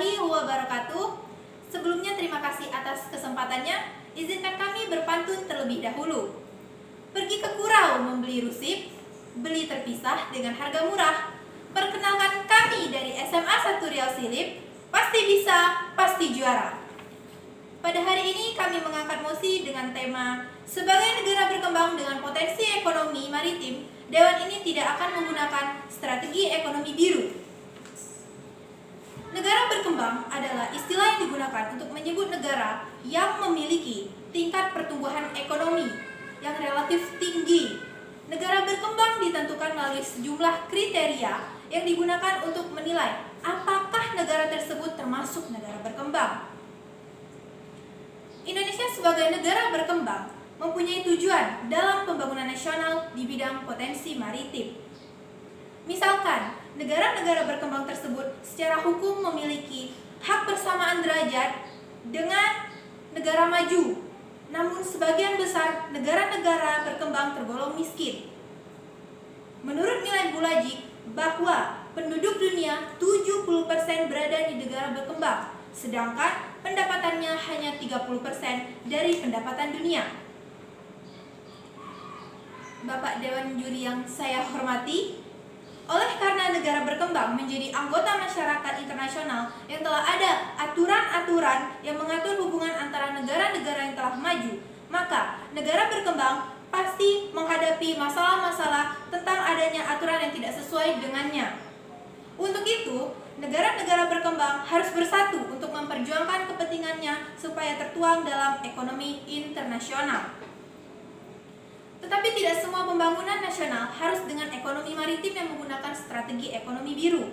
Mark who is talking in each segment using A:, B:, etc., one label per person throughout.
A: warahmatullahi wabarakatuh. Sebelumnya terima kasih atas kesempatannya. Izinkan kami berpantun terlebih dahulu. Pergi ke Kurau membeli rusip, beli terpisah dengan harga murah. Perkenalkan kami dari SMA 1 Riau Silip, pasti bisa, pasti juara. Pada hari ini kami mengangkat mosi dengan tema sebagai negara berkembang dengan potensi ekonomi maritim, Dewan ini tidak akan menggunakan strategi ekonomi biru. Negara berkembang adalah istilah yang digunakan untuk menyebut negara yang memiliki tingkat pertumbuhan ekonomi yang relatif tinggi. Negara berkembang ditentukan melalui sejumlah kriteria yang digunakan untuk menilai apakah negara tersebut termasuk negara berkembang. Indonesia sebagai negara berkembang mempunyai tujuan dalam pembangunan nasional di bidang potensi maritim. Misalkan, negara-negara berkembang tersebut secara hukum memiliki hak persamaan derajat dengan negara maju. Namun sebagian besar negara-negara berkembang tergolong miskin. Menurut nilai Bulajik bahwa penduduk dunia 70% berada di negara berkembang, sedangkan pendapatannya hanya 30% dari pendapatan dunia. Bapak Dewan Juri yang saya hormati, oleh karena negara berkembang menjadi anggota masyarakat internasional yang telah ada aturan-aturan yang mengatur hubungan antara negara-negara yang telah maju, maka negara berkembang pasti menghadapi masalah-masalah tentang adanya aturan yang tidak sesuai dengannya. Untuk itu, negara-negara berkembang harus bersatu untuk memperjuangkan kepentingannya supaya tertuang dalam ekonomi internasional. Tetapi tidak semua pembangunan nasional harus dengan ekonomi maritim yang menggunakan strategi ekonomi biru.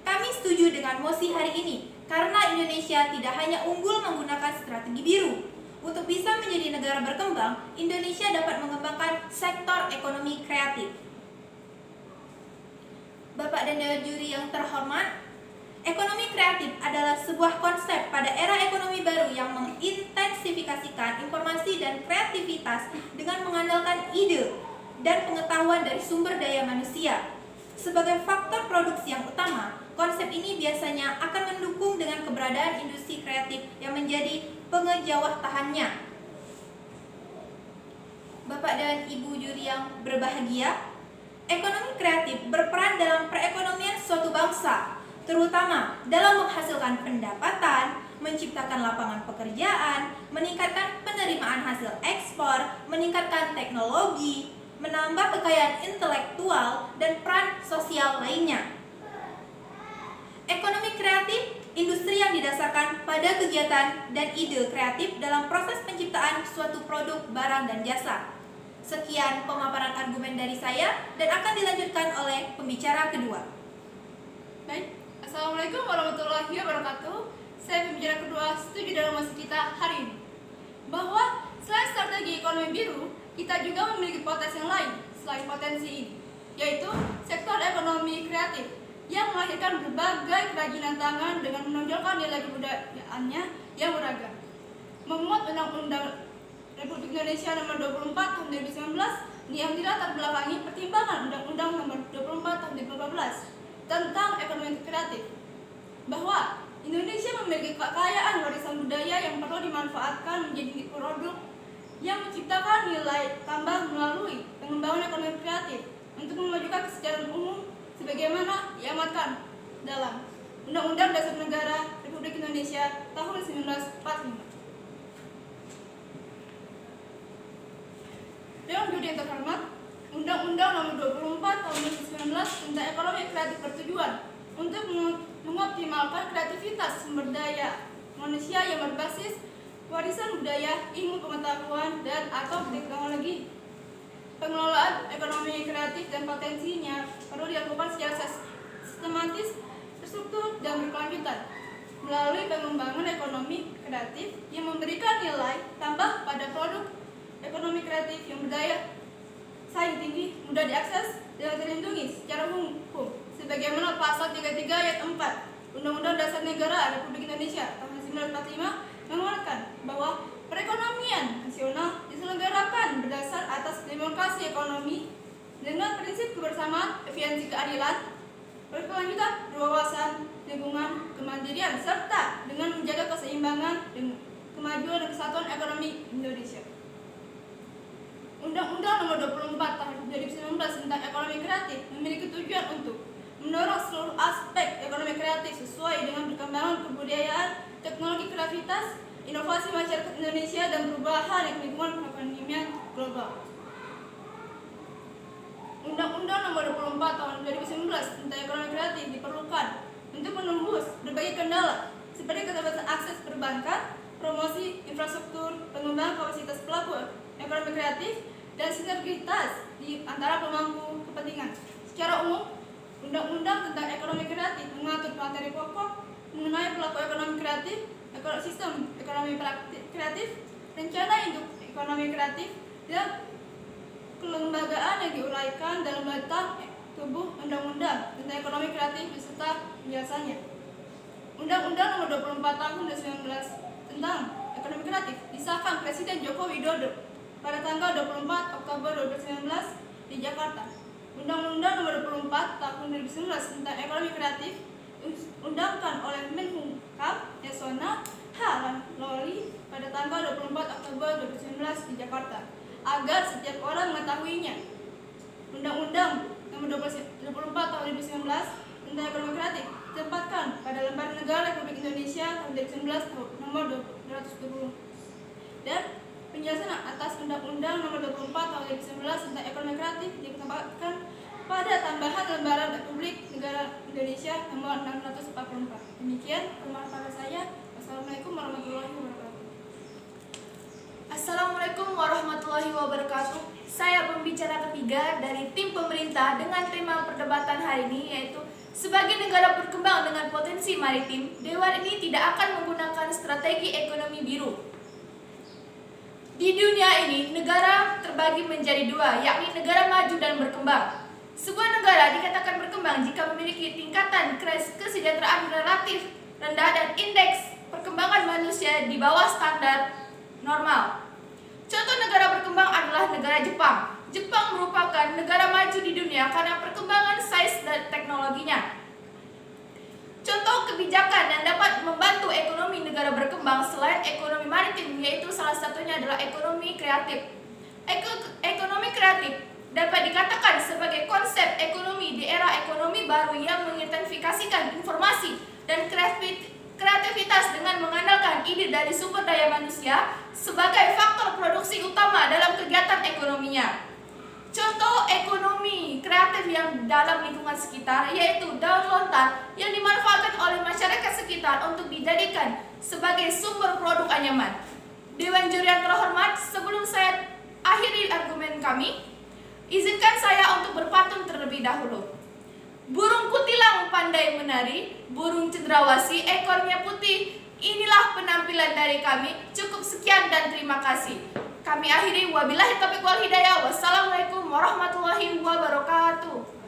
A: Kami setuju dengan mosi hari ini karena Indonesia tidak hanya unggul menggunakan strategi biru. Untuk bisa menjadi negara berkembang, Indonesia dapat mengembangkan sektor ekonomi kreatif. Bapak dan Dewan Juri yang terhormat, ekonomi kreatif adalah sebuah konsep pada era ekonomi baru yang mengintensifikasikan informasi dan kreativitas dengan mengandalkan ide dan pengetahuan dari sumber daya manusia. Sebagai faktor produksi yang utama, konsep ini biasanya akan mendukung dengan keberadaan industri kreatif yang menjadi pengejawatahannya. Bapak dan Ibu Juri yang berbahagia, ekonomi kreatif berperan dalam perekonomian suatu bangsa, terutama dalam menghasilkan pendapatan, menciptakan lapangan pekerjaan, meningkatkan penerimaan hasil ekspor, meningkatkan teknologi, menambah kekayaan intelektual, dan peran sosial lainnya. Ekonomi kreatif, industri yang didasarkan pada kegiatan dan ide kreatif dalam proses penciptaan suatu produk, barang, dan jasa. Sekian pemaparan argumen dari saya dan akan dilanjutkan oleh pembicara kedua.
B: Baik. Assalamualaikum warahmatullahi wabarakatuh. Saya pembicara kedua setuju dalam mosi kita hari ini bahwa selain strategi ekonomi biru, kita juga memiliki potensi yang lain selain potensi ini, yaitu sektor ekonomi kreatif yang melahirkan berbagai kerajinan tangan dengan menonjolkan nilai kebudayaannya yang beragam. Memuat Undang-Undang Republik Indonesia Nomor 24 Tahun 2019 yang dilatar belakangi pertimbangan Undang-Undang Nomor 24 Tahun 2014 tentang ekonomi kreatif, bahwa Indonesia memiliki kekayaan warisan budaya yang perlu dimanfaatkan menjadi produk yang menciptakan nilai tambah melalui pengembangan ekonomi kreatif untuk memajukan kesejahteraan umum sebagaimana diamatkan dalam Undang-Undang Dasar Negara Republik Indonesia tahun 1945. Dewan Juri yang terhormat, Undang-Undang Nomor 24 Tahun 2019 tentang ekonomi kreatif bertujuan untuk mengoptimalkan kreativitas sumber daya manusia yang berbasis warisan budaya, ilmu pengetahuan, dan atau teknologi. Pengelolaan ekonomi kreatif dan potensinya perlu dilakukan secara sistematis, terstruktur, dan berkelanjutan melalui pengembangan ekonomi kreatif yang memberikan nilai tambah pada produk ekonomi kreatif yang berdaya saing tinggi, mudah diakses, dan terlindungi secara hukum sebagaimana pasal 33 ayat 4 Undang-Undang Dasar Negara Republik Indonesia tahun 1945 menguatkan bahwa perekonomian nasional diselenggarakan berdasar atas demokrasi ekonomi dengan prinsip kebersamaan, efisiensi keadilan, berkelanjutan, berwawasan, lingkungan, kemandirian kemandirian serta dengan menjaga keseimbangan dan kemajuan dan kesatuan ekonomi Indonesia. Undang-Undang Nomor 24 Tahun 2019 tentang Ekonomi Kreatif memiliki tujuan untuk mendorong seluruh aspek ekonomi kreatif sesuai dengan perkembangan kebudayaan, teknologi kreativitas, inovasi masyarakat Indonesia dan perubahan lingkungan perekonomian global. Undang-Undang Nomor 24 Tahun 2019 tentang Ekonomi Kreatif diperlukan untuk menembus berbagai kendala seperti keterbatasan akses perbankan, promosi infrastruktur, pengembangan kapasitas pelaku ekonomi kreatif, dan sinergitas di antara pemangku kepentingan. Secara umum, Undang-Undang tentang Ekonomi Kreatif mengatur materi pokok mengenai pelaku ekonomi kreatif, ekosistem ekonomi kreatif, rencana induk ekonomi kreatif, dan kelembagaan yang diuraikan dalam batang tubuh Undang-Undang tentang Ekonomi Kreatif beserta penjelasannya. Undang-Undang Nomor 24 Tahun 2019 tentang Ekonomi Kreatif disahkan Presiden Joko Widodo pada tanggal 24 Oktober 2019 di Jakarta. Undang-Undang Nomor 24 Tahun 2019 tentang Ekonomi Kreatif diundangkan oleh Menhumkam Yasona H. Lawli pada tanggal 24 Oktober 2019 di Jakarta agar setiap orang mengetahuinya. Undang-Undang Nomor 24 Tahun 2019 tentang Ekonomi Kreatif ditempatkan pada Lembar Negara Republik Indonesia tahun 2019 nomor 220 dan penjelasan atas Undang-Undang Nomor 24 Tahun 2019 tentang Ekonomi Kreatif ditempatkan pada tambahan Lembaran Republik Negara Indonesia nomor 644. Demikian pemaparan saya. Wassalamualaikum warahmatullahi wabarakatuh.
A: Assalamualaikum warahmatullahi wabarakatuh. Saya pembicara ketiga dari tim pemerintah dengan tema perdebatan hari ini, yaitu sebagai negara berkembang dengan potensi maritim, Dewan ini tidak akan menggunakan strategi ekonomi biru. Di dunia ini, negara terbagi menjadi dua, yakni negara maju dan berkembang. Sebuah negara dikatakan berkembang jika memiliki tingkatan kesejahteraan relatif rendah dan indeks perkembangan manusia di bawah standar normal. Contoh negara berkembang adalah negara Jepang. Jepang merupakan negara maju di dunia karena perkembangan sains dan teknologinya. Contoh kebijakan yang dapat membantu ekonomi negara berkembang selain ekonomi maritim, yaitu salah satunya adalah ekonomi kreatif. Ekonomi kreatif dapat dikatakan sebagai konsep ekonomi di era ekonomi baru yang mengintensifikasikan informasi dan kreativitas dengan mengandalkan ide dari sumber daya manusia sebagai faktor produksi utama dalam kegiatan ekonominya. Contoh ekonomi kreatif yang dalam lingkungan sekitar yaitu daun lontar yang dimanfaatkan oleh masyarakat sekitar untuk dijadikan sebagai sumber produk anyaman. Dewan juri yang terhormat, sebelum saya akhiri argumen kami, izinkan saya untuk berpantun terlebih dahulu. Burung kutilang pandai menari, burung cendrawasih ekornya putih. Inilah penampilan dari kami. Cukup sekian dan terima kasih. Kami akhiri, wabillahi taufiq wal hidayah. Wassalamualaikum warahmatullahi wabarakatuh.